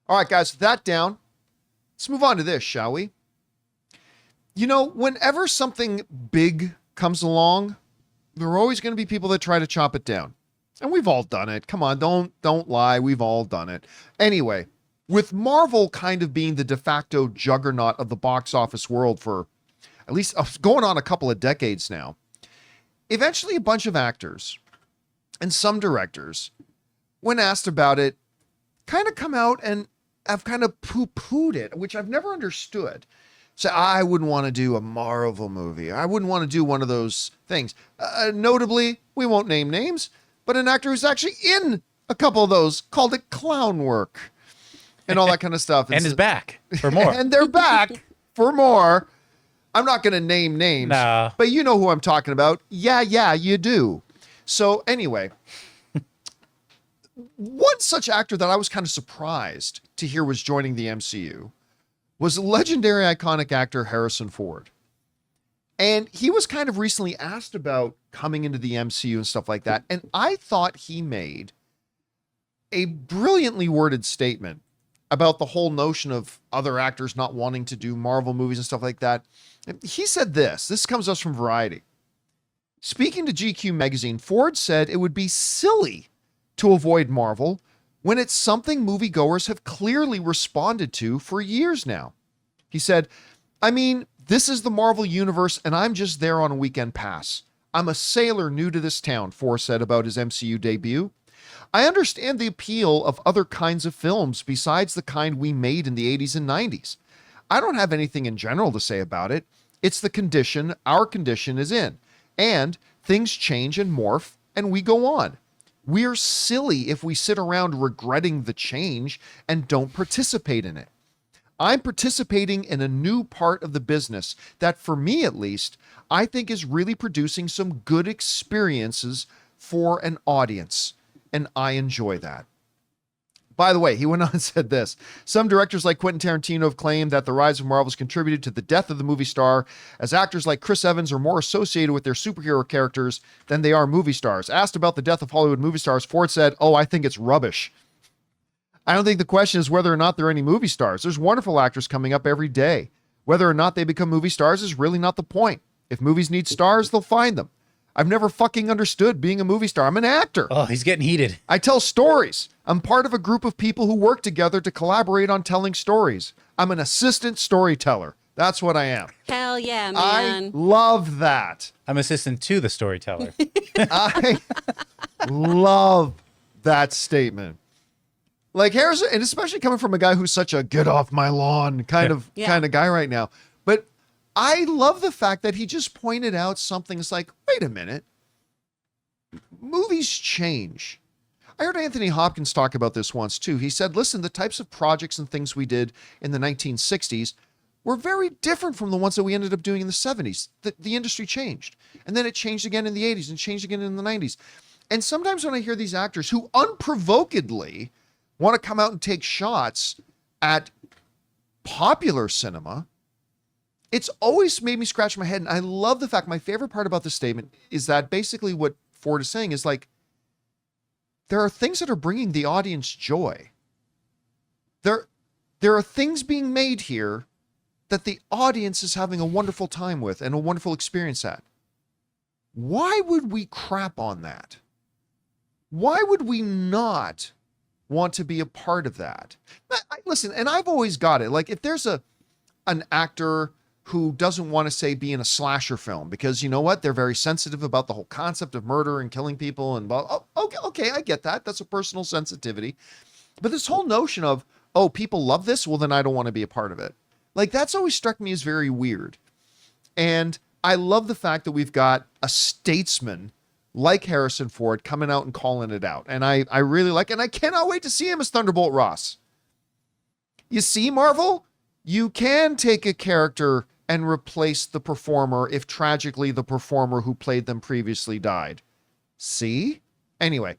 All right, guys, with that down, let's move on to this, shall we? You know, whenever something big comes along, there are always going to be people that try to chop it down. And we've all done it. Come on, don't lie. We've all done it. Anyway, with Marvel kind of being the de facto juggernaut of the box office world for at least going on a couple of decades now, eventually a bunch of actors and some directors, when asked about it, kind of come out and have kind of poo-pooed it, which I've never understood. So I wouldn't want to do a Marvel movie. I wouldn't want to do one of those things. Notably, we won't name names, but an actor who's actually in a couple of those called it clown work and all that kind of stuff. And is back for more. And they're back for more. I'm not going to name names, but you know who I'm talking about. Yeah, you do. So anyway, one such actor that I was kind of surprised to hear was joining the MCU was legendary iconic actor Harrison Ford. And he was kind of recently asked about coming into the MCU and stuff like that. And I thought he made a brilliantly worded statement about the whole notion of other actors not wanting to do Marvel movies and stuff like that. He said this comes to us from Variety. Speaking to GQ magazine, Ford said it would be silly to avoid Marvel when it's something moviegoers have clearly responded to for years now. He said, I mean, this is the Marvel universe and I'm just there on a weekend pass. I'm a sailor new to this town, Ford said about his MCU debut. I understand the appeal of other kinds of films besides the kind we made in the 80s and 90s. I don't have anything in general to say about it. It's the condition our condition is in. And things change and morph and we go on. We're silly if we sit around regretting the change and don't participate in it. I'm participating in a new part of the business that, for me at least, I think is really producing some good experiences for an audience. And I enjoy that. By the way, he went on and said this. Some directors like Quentin Tarantino have claimed that the rise of Marvel has contributed to the death of the movie star, as actors like Chris Evans are more associated with their superhero characters than they are movie stars. Asked about the death of Hollywood movie stars, Ford said, I think it's rubbish. I don't think the question is whether or not there are any movie stars. There's wonderful actors coming up every day. Whether or not they become movie stars is really not the point. If movies need stars, they'll find them. I've never fucking understood being a movie star. I'm an actor. Oh, he's getting heated. I tell stories. I'm part of a group of people who work together to collaborate on telling stories. I'm an assistant storyteller. That's what I am. Hell yeah, man. I love that. I'm assistant to the storyteller. I love that statement. Like Harrison, and especially coming from a guy who's such a get off my lawn kind of guy right now. But I love the fact that he just pointed out something. It's like, wait a minute. Movies change. I heard Anthony Hopkins talk about this once too. He said, listen, the types of projects and things we did in the 1960s were very different from the ones that we ended up doing in the 70s. The industry changed. And then it changed again in the 80s and changed again in the 90s. And sometimes when I hear these actors who unprovokedly want to come out and take shots at popular cinema, it's always made me scratch my head. And I love the fact, my favorite part about this statement is that basically what Ford is saying is like, there are things that are bringing the audience joy. There are things being made here that the audience is having a wonderful time with and a wonderful experience at. Why would we crap on that? Why would we not want to be a part of that? Listen, and I've always got it. Like if there's an actor who doesn't want to say be in a slasher film because you know what? They're very sensitive about the whole concept of murder and killing people and blah. Oh, okay, I get that. That's a personal sensitivity. But this whole notion of, people love this, well, then I don't want to be a part of it. Like that's always struck me as very weird. And I love the fact that we've got a statesman like Harrison Ford coming out and calling it out. And I really like it. And I cannot wait to see him as Thunderbolt Ross. You see, Marvel, you can take a character and replace the performer if tragically the performer who played them previously died. See? Anyway,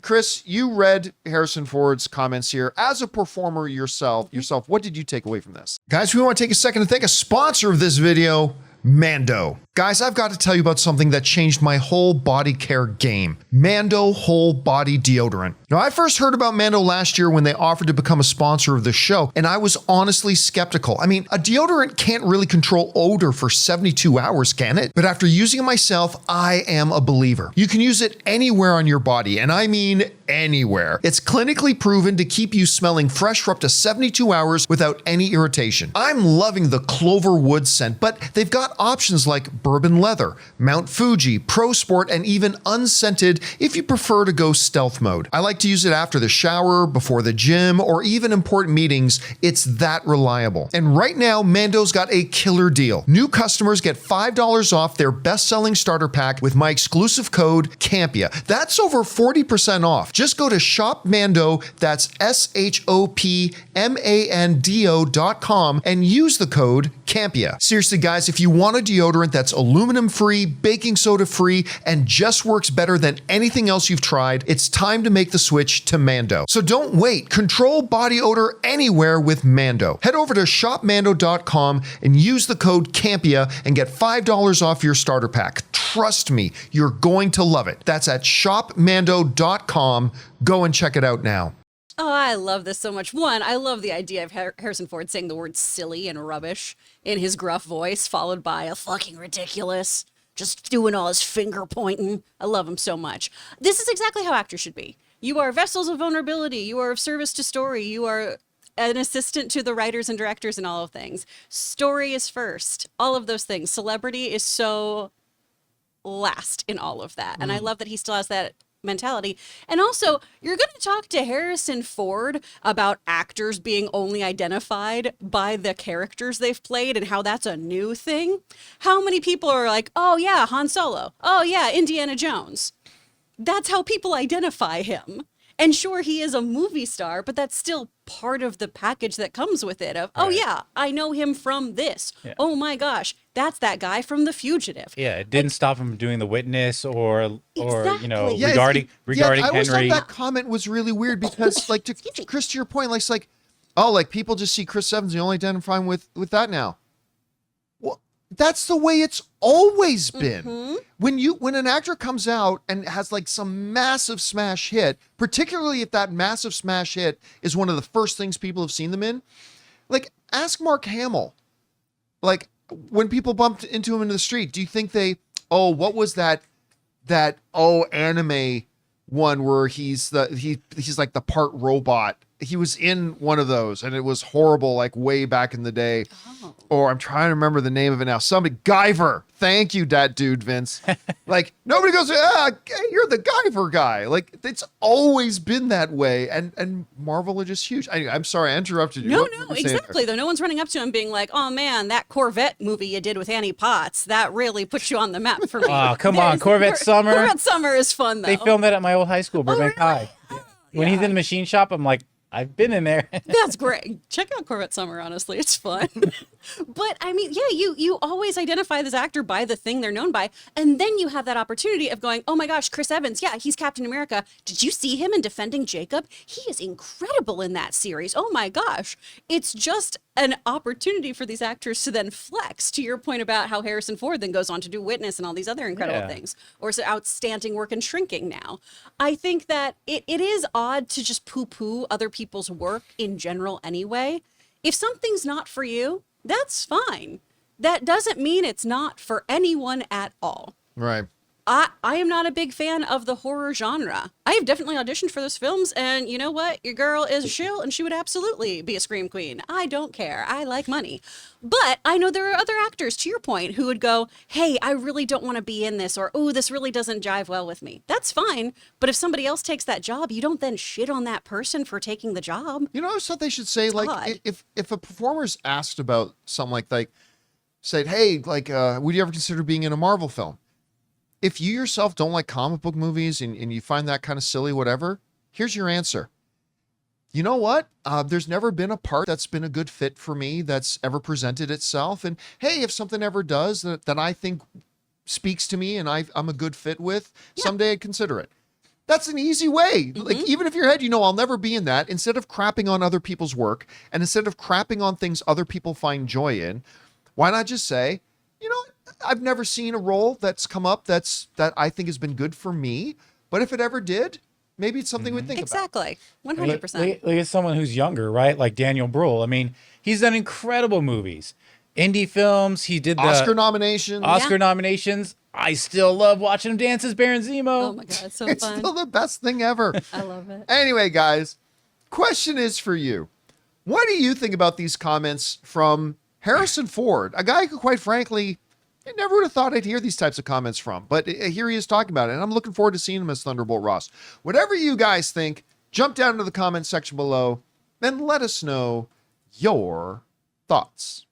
Chris, you read Harrison Ford's comments here. As a performer yourself, what did you take away from this? Guys, we want to take a second to thank a sponsor of this video, Mando. Guys, I've got to tell you about something that changed my whole body care game. Mando Whole Body Deodorant. Now, I first heard about Mando last year when they offered to become a sponsor of the show, and I was honestly skeptical. I mean, a deodorant can't really control odor for 72 hours, can it? But after using it myself, I am a believer. You can use it anywhere on your body, and I mean anywhere. It's clinically proven to keep you smelling fresh for up to 72 hours without any irritation. I'm loving the clover wood scent, but they've got options like bourbon leather, Mount Fuji, Pro Sport, and even unscented if you prefer to go stealth mode. I like to use it after the shower, before the gym, or even important meetings. It's that reliable. And right now, Mando's got a killer deal. New customers get $5 off their best-selling starter pack with my exclusive code Campea. That's over 40% off. Just go to Shop Mando, that's ShopMando.com, and use the code Campea. Seriously, guys, if you want a deodorant that's aluminum-free, baking soda-free, and just works better than anything else you've tried, it's time to make the switch to Mando. So don't wait. Control body odor anywhere with Mando. Head over to shopmando.com and use the code Campea and get $5 off your starter pack. Trust me, you're going to love it. That's at shopmando.com. Go and check it out now. Oh, I love this so much. One, I love the idea of Harrison Ford saying the word silly and rubbish in his gruff voice, followed by a fucking ridiculous, just doing all his finger pointing. I love him so much. This is exactly how actors should be. You are vessels of vulnerability. You are of service to story. You are an assistant to the writers and directors and all of things. Story is first. All of those things. Celebrity is so last in all of that. And I love that he still has that mentality. And also, you're going to talk to Harrison Ford about actors being only identified by the characters they've played and how that's a new thing. How many people are like, oh yeah, Han Solo. Oh yeah, Indiana Jones. That's how people identify him. And sure, he is a movie star, but that's still part of the package that comes with it of, oh yeah, I know him from this. Yeah. Oh my gosh, that's that guy from The Fugitive. Yeah, it didn't stop him from doing The Witness or Exactly. you know, Yeah, regarding I always Henry. thought that comment was really weird because, like, to Chris, to your point, like, it's like, oh, like people just see Chris Evans, they only identify him with that now. Well, that's the way it's always been. Mm-hmm. When an actor comes out and has like some massive smash hit, particularly if that massive smash hit is one of the first things people have seen them in, like ask Mark Hamill. Like when people bumped into him in the street, do you think what was that anime one where he's like the part robot? He was in one of those and it was horrible, like way back in the day. Oh. Or I'm trying to remember the name of it now. Somebody, Guyver. Thank you, that dude, Vince. Like nobody goes, you're the Guyver guy. Like it's always been that way. And Marvel are just huge. I'm sorry, I interrupted you. No, exactly. Though no one's running up to him being like, oh man, that Corvette movie you did with Annie Potts, that really puts you on the map for me. Oh, come on. Corvette Summer. Corvette Summer is fun though. They filmed that at my old high school, Burbank High. When he's in the machine shop, I'm like, I've been in there. That's great. Check out Corvette Summer, honestly. It's fun. But I mean, yeah, you always identify this actor by the thing they're known by. And then you have that opportunity of going, oh my gosh, Chris Evans. Yeah, he's Captain America. Did you see him in Defending Jacob? He is incredible in that series. Oh my gosh. It's just an opportunity for these actors to then flex, to your point about how Harrison Ford then goes on to do Witness and all these other incredible things, or so outstanding work in Shrinking now. I think that it is odd to just poo-poo other people's work in general anyway. If something's not for you, that's fine. That doesn't mean it's not for anyone at all. Right. I am not a big fan of the horror genre. I have definitely auditioned for those films, and you know what? Your girl is a shill, and she would absolutely be a scream queen. I don't care. I like money. But I know there are other actors, to your point, who would go, hey, I really don't want to be in this, or, oh, this really doesn't jive well with me. That's fine. But if somebody else takes that job, you don't then shit on that person for taking the job. You know, I thought they should say, like, if a performer's asked about something like said, hey, like, would you ever consider being in a Marvel film? If you yourself don't like comic book movies and you find that kind of silly, whatever, here's your answer. You know what? There's never been a part that's been a good fit for me that's ever presented itself. And hey, if something ever does that I think speaks to me and I'm a good fit with, someday I'd consider it. That's an easy way. Mm-hmm. Like, even if your head, I'll never be in that. Instead of crapping on other people's work and instead of crapping on things other people find joy in, why not just say, I've never seen a role that's come up that I think has been good for me. But if it ever did, maybe it's something we'd think about. Exactly. 100%. Look at someone who's younger, right? Like Daniel Bruhl. I mean, he's done incredible movies, indie films. He did the Oscar nominations. Oscar nominations. I still love watching him dance as Baron Zemo. Oh my God, it's so It's fun. still the best thing ever. I love it. Anyway, guys, question is for you. What do you think about these comments from Harrison Ford, a guy who, quite frankly, I never would have thought I'd hear these types of comments from, but here he is talking about it, and I'm looking forward to seeing him as Thunderbolt Ross. Whatever you guys think, jump down into the comment section below and let us know your thoughts.